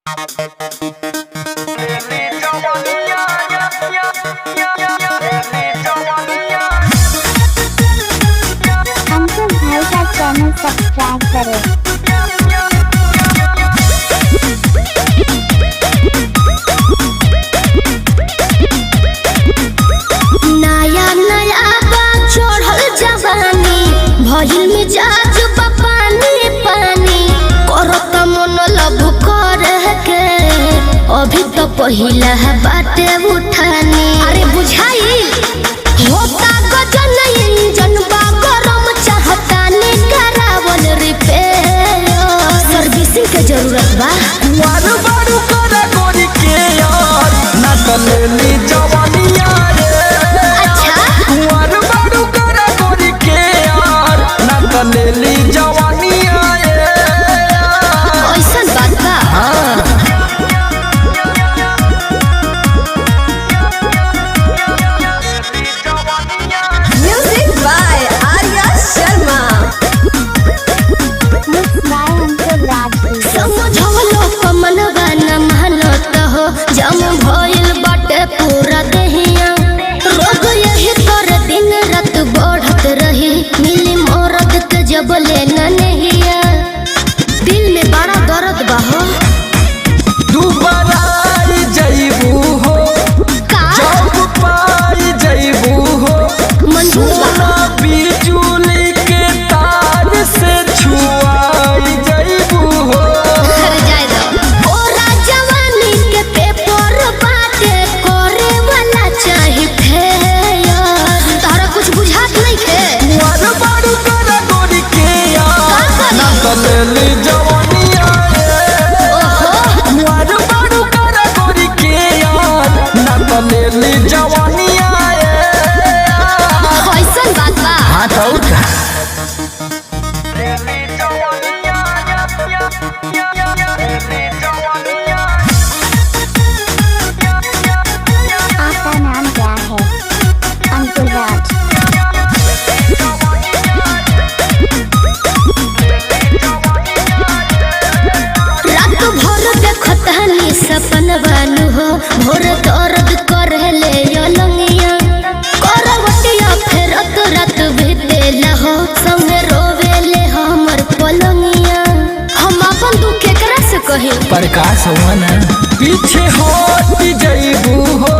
अंकुर भाई का channel subscribe करें। नया नया बात चढ़ल जवानी भइल मिजाज पानी पानी करत मन लब करे के अभी तो पहिला बाटे उठानी। अरे बुझाई होता गजन इंजन बा गरम चाहता ने करावल रिपेयर सर्विसिंग के जरूरत बा। वार बारू करे गोरी के यार ना तलेली जवानिया रे। अच्छा वार बारू करे गोरी के यार ना तलेली जवानिया रे। ऐसन बात बा। Music by Arya Sharma. Mix by Ankur Rajput. समझलो कमनवा न मानत हो जम भइल बाटे पूरा देहिया रोग यही कर दिन रात बढ़त रही मिली मरद के जब लेना नहिया दिल में बड़ा दर्द बा हो। दुबारा आई जइबू हो का जब पाई जइबू हो मंजूर बा। सोना बिजुली के तार से छुआई जइबू हो। घर जाए दो ओरा जवानी के पेपर बाटे करे वाला चाही फेयर तारा कुछ बुझात नहीं के। वार बारू करे गोरी के यार का ना करी? तलेली जवानिया रे। ओहो वार बारू करे गोरी के यार ना तलेली जवानिया रे। कैसन बात बा। हाँ तो और का आपका नाम क्या है? अंकुर राज। रात भर देखत हनी सपन बानू हो भोर दर्द करे ले अलंगिया करवटिया फेरत रात बीतेला हो संगे रोवेले हमर पलंगिया हम अपन दुख केकरा से कही। प्रकाश हुआ ना पीछे हट जइबू हो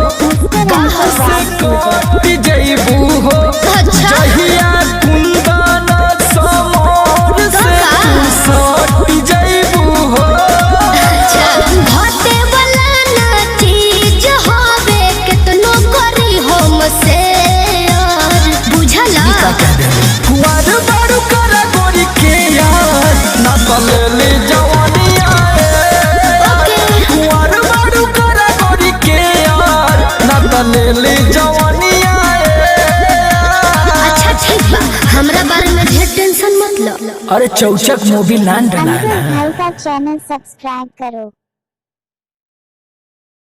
बाहर से कट जइबू हो। अच्छा जहिया कुंदन समोर से तू सट जइबू हो। अच्छा घटे वाला ना चीज होवे केतनो करी हम से बुझला। वार बारू करे गोरी के यार ना तलेली जवानिया रे। वार बारू करे गोरी के यार ना तलेली जवानिया रे। अच्छा ठीक बा हमरा बारे में ढेर टेंशन मत लो। अरे चौचक मोबिल नान डला अंकुर भाई का चैनल सब्सक्राइब करो।